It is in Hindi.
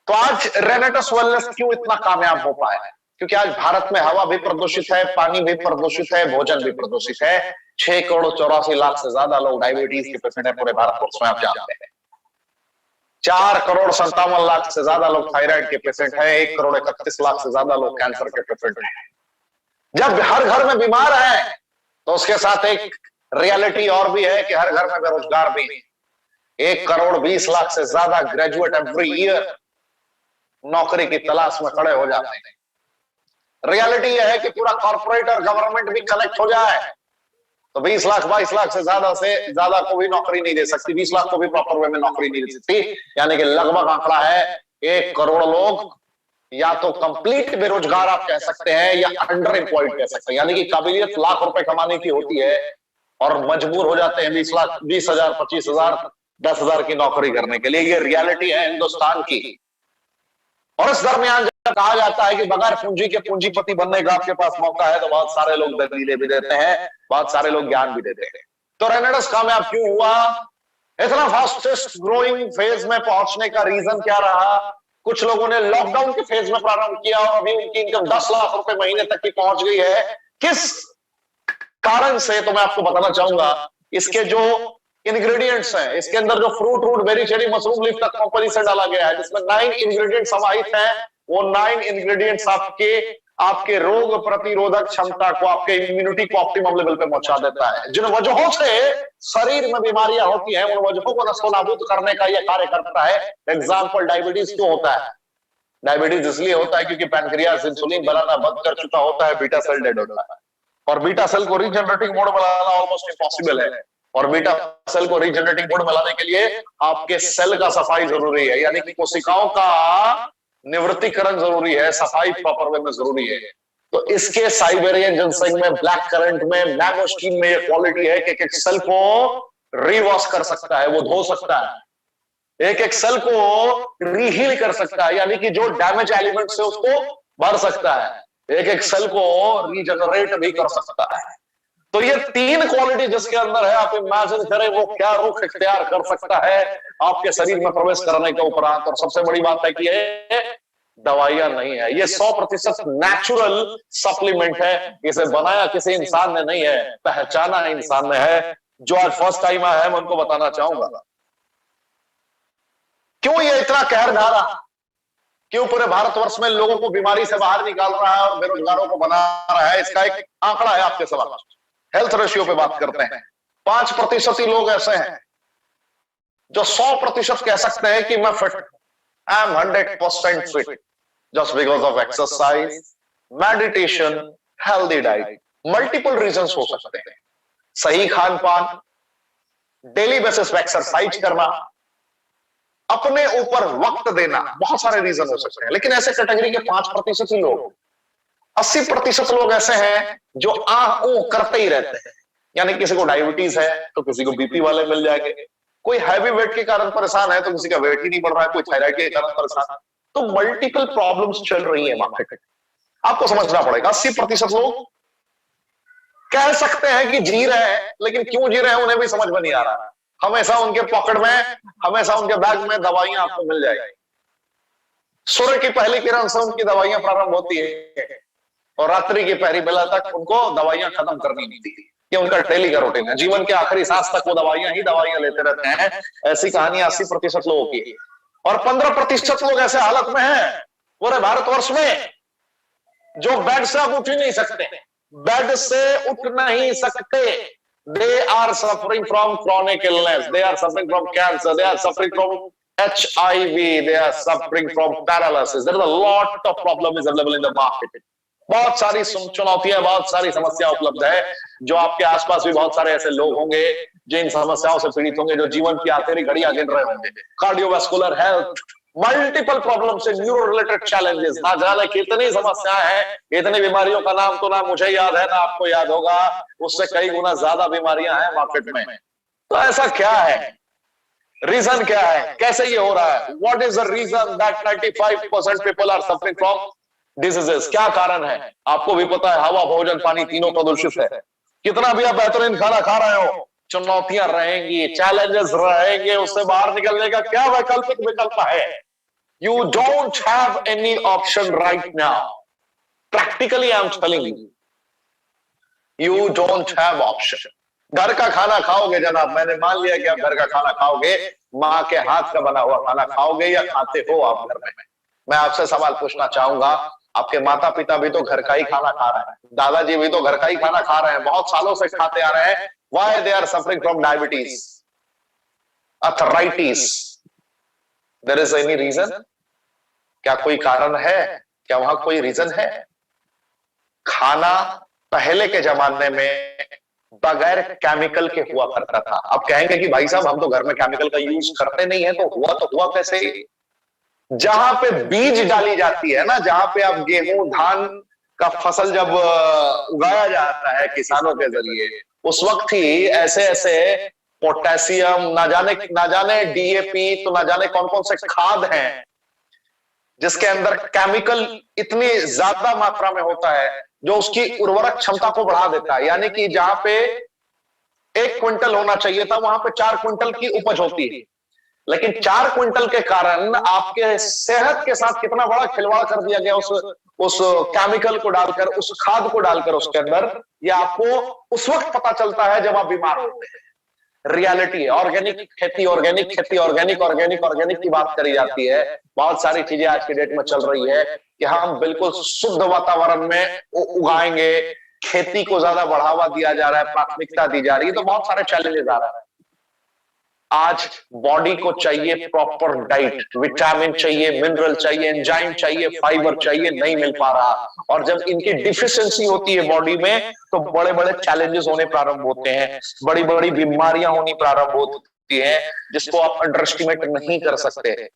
तो आज रेनेटस वेलनेस क्यों इतना कामयाब हो पाया है? क्योंकि आज भारत में हवा भी प्रदूषित है, पानी भी प्रदूषित है, भोजन भी प्रदूषित है। 6 करोड़ 84 लाख से ज्यादा लोग डायबिटीज के पेशेंट है पूरे भारतवर्ष में, आप जानते हैं। 4 करोड़ 57 लाख से ज्यादा लोग थायराइड के पेशेंट हैं। 1 करोड़ 31 लाख से ज्यादा लोग कैंसर के पेशेंट हैं। जब हर घर में बीमार है तो उसके साथ एक रियलिटी और भी है कि हर घर में बेरोजगार भी। 1 करोड़ 20 लाख से ज्यादा ग्रेजुएट एवरी ईयर नौकरी की तलाश में खड़े हो जाते हैं। रियलिटी यह है कि पूरा कॉर्पोरेट और गवर्नमेंट भी कनेक्ट हो जाए तो 20 लाख 22 लाख से ज्यादा को भी नौकरी नहीं दे सकती, 20 लाख को भी प्रॉपर वे में नौकरी नहीं दे सकती। यानी कि लगभग आंकड़ा है 1 करोड़ लोग या तो कंप्लीट बेरोजगार आप कह सकते हैं या अंडर एम्प्लॉयड कह सकते हैं। यानी कि काबिलियत लाख रुपए कमाने की होती है और मजबूर हो जाते हैं 20 लाख 20,000 25,000 10,000 की नौकरी करने के लिए। ये रियलिटी है हिंदुस्तान की। और इस दरमियान जब कहा जाता है कि बगैर पूंजी के पूंजीपति बनने का आपके पास मौका है, तो बहुत सारे लोग दलीलें भी देते हैं, बहुत सारे लोग ज्ञान भी देते हैं। तो रेनेडस कामयाब क्यों हुआ? इतना फास्टेस्ट ग्रोइंग फेज में पहुंचने का रीजन क्या रहा? कुछ लोगों ने लॉकडाउन के फेज में प्रारंभ किया और अभी उनकी इनकम 10 लाख रुपए महीने तक की पहुंच गई है। किस कारण से? तो मैं आपको बताना चाहूंगा। इसके जो इंग्रेडिएंट्स हैं, इसके अंदर जो fruit root berry cherry mushroom leaf तक कंपनी से डाला गया है, जिसमें 9 इंग्रेडिएंट्स समाहित हैं। वो 9 इंग्रेडिएंट्स आपके रोग प्रतिरोधक क्षमता को, आपके इम्यूनिटी को ऑप्टिमम लेवल पे पहुंचा देता है। जिन वजहों से शरीर में बीमारियां होती हैं, उन वजहों को नस्तो-नाबूद करने का यह कार्य करता है। एग्जाम्पल, डायबिटीज क्यों होता है? डायबिटीज इसलिए होता है क्योंकि पैनक्रियास इंसुलिन बनाना बंद कर चुका होता है, बीटा सेल डेड होता है। और बीटा सेल को रीजनरेटिंग मोड में लाना ऑलमोस्ट इम्पॉसिबल है। और बीटा सेल को रीजनरेटिंग मोड में लाने के लिए आपके सेल का सफाई जरूरी है, यानी कि कोशिकाओं का निवृत्तिकरण जरूरी है, सफाई प्रॉपर वे में जरूरी है। तो इसके साइबेरियन जिनसेंग में, ब्लैक करंट में, मैंगोस्टीन में ये क्वालिटी है कि एक एक सेल को रिवॉश कर सकता है, वो धो सकता है। एक एक सेल को रीहील कर सकता है, यानी कि जो डैमेज एलिमेंट से उसको भर सकता है। एक एक सेल को रीजनरेट भी कर सकता है। तो ये 3 क्वालिटी जिसके अंदर है, आप इमेजिन करें वो क्या रुख इख्तियार कर सकता है आपके शरीर में प्रवेश करने के उपरांत। और सबसे बड़ी बात है कि ये दवाइयां नहीं है, ये 100% नेचुरल सप्लीमेंट है। इसे बनाया किसी इंसान ने नहीं है, पहचाना इंसान ने है। जो आज फर्स्ट टाइम आया है, मैं उनको बताना चाहूंगा क्यों ये इतना कहर ढा रहा, क्यों पूरे भारतवर्ष में लोगों को बीमारी से बाहर निकाल रहा है और बेरोजगारों को बना रहा है। इसका एक आंकड़ा है आपके सवाल। हेल्थ रेशियो पे बात करते हैं। 5% ही लोग ऐसे हैं जो 100% कह सकते हैं कि मैं fit, I am 100% fit, just because of exercise, meditation, healthy diet. Multiple reasons हो सकते हैं। सही खान पान, डेली बेसिस पे एक्सरसाइज करना, अपने ऊपर वक्त देना, बहुत सारे रीजन हो सकते हैं। लेकिन ऐसे कैटेगरी के 5% ही लोग, 80% लोग ऐसे हैं जो करते ही रहते हैं। यानी किसी को डायबिटीज है तो किसी को बीपी वाले मिल जाएंगे, कोई हैवी वेट के कारण परेशान है तो किसी का वेट ही नहीं बढ़ रहा है, कोई थायराइड के कारण परेशान। तो मल्टीपल प्रॉब्लम्स चल रही है मार्केट में, आपको समझना पड़ेगा। 80% लोग कह सकते हैं कि जी रहे हैं, लेकिन क्यों जी रहे हैं उन्हें भी समझ में नहीं आ रहा। हमेशा उनके पॉकेट में, हमेशा उनके बैग में दवाइयां आपको मिल जाएगी। सूर्य की पहली किरण से उनकी दवाइयां प्रारंभ होती है और रात्रि की पहली बेला तक उनको दवाइयां खत्म करनी नहीं थी। ये उनका डेली का रूटीन है। जीवन के आखिरी सांस तक वो दवाइयां ही दवाइयां लेते रहते हैं। ऐसी कहानियां 80% लोगों की। और 15% लोग ऐसे हालत में हैं पूरे भारतवर्ष में जो बेड से अब उठ ही नहीं सकते, बेड से उठ नहीं सकते। They are suffering from chronic illness, they are suffering from cancer, they are suffering from HIV, they are suffering from paralysis. There is a lot of problem is available in the market. बहुत सारी चुनौतियां, बहुत सारी समस्या उपलब्ध है। जो आपके आसपास भी बहुत सारे ऐसे लोग होंगे जो इन समस्याओं से पीड़ित होंगे, जो जीवन की आखिरी घड़ियां गिन रहे होंगे। कार्डियोवास्कुलर हेल्थ, मल्टीपल प्रॉब्लम से, न्यूरो रिलेटेड चैलेंजेस, ना जाने कितनी समस्याएं हैं। इतनी बीमारियों का नाम तो ना मुझे याद है ना आपको याद होगा, उससे कई गुना ज्यादा बीमारियां हैं मार्केट में। तो ऐसा क्या है, रीजन क्या है, कैसे ये हो रहा है? What is the reason that 95% people are suffering from diseases? क्या कारण है? आपको भी पता है, हवा, भोजन, पानी तीनों प्रदूषित है। कितना भी आप बेहतरीन खाना खा रहे हो, चुनौतियां रहेंगी, चैलेंजेस रहेंगे। उससे बाहर निकलने का क्या वैकल्पिक विकल्प है? You don't have any option right now. Practically, I'm telling you, you don't have option. घर का खाना खाओगे जनाब, मैंने मान लिया कि आप घर का खाना खाओगे, माँ के हाथ का बना हुआ खाना खाओगे या खाते हो आप घर में? मैं आपसे सवाल पूछना चाहूंगा, आपके माता पिता भी तो घर का ही खाना खा रहे हैं, दादाजी भी तो घर का ही खाना खा रहे हैं, बहुत सालों से खाते आ रहे हैं. Why they are suffering from diabetes, arthritis? There is any reason? क्या कोई कारण है? क्या वहां कोई रीजन है? खाना पहले के जमाने में बगैर केमिकल के हुआ करता था. अब कहेंगे कि भाई साहब हम तो घर में केमिकल का यूज करते नहीं है, तो हुआ कैसे? जहां पे बीज डाली जाती है ना, जहां पे आप गेहूं धान का फसल जब उगाया जाता है किसानों के जरिए, उस वक्त ही ऐसे ऐसे पोटेशियम, ना जाने डीएपी, तो ना जाने कौन कौन से खाद हैं जिसके अंदर केमिकल इतनी ज्यादा मात्रा में होता है जो उसकी उर्वरक क्षमता को बढ़ा देता है. यानी कि जहां पे 1 क्विंटल होना चाहिए था, वहां पे 4 क्विंटल की उपज होती है. लेकिन 4 क्विंटल के कारण आपके सेहत के साथ कितना बड़ा खिलवाड़ कर दिया गया उस केमिकल को डालकर, उस खाद को डालकर उसके अंदर. ये आपको उस वक्त पता चलता है जब आप बीमार होते हैं. रियलिटी है. ऑर्गेनिक खेती, ऑर्गेनिक खेती, ऑर्गेनिक की बात करी जाती है. बहुत सारी चीजें आज के डेट में चल रही है कि हम बिल्कुल शुद्ध वातावरण में उगाएंगे, खेती को ज्यादा बढ़ावा दिया जा रहा है, प्राथमिकता दी जा रही है, तो बहुत सारे चैलेंजेस आ रहे हैं. आज बॉडी को चाहिए प्रॉपर डाइट, विटामिन चाहिए, मिनरल चाहिए, एंजाइम चाहिए, फाइबर चाहिए, नहीं मिल पा रहा. और जब इनकी डिफिशियंसी होती है बॉडी में, तो बड़े बड़े चैलेंजेस होने प्रारंभ होते हैं, बड़ी बड़ी बीमारियां होनी प्रारंभ होती हैं, जिसको आप अंडर एस्टिमेट नहीं कर सकते.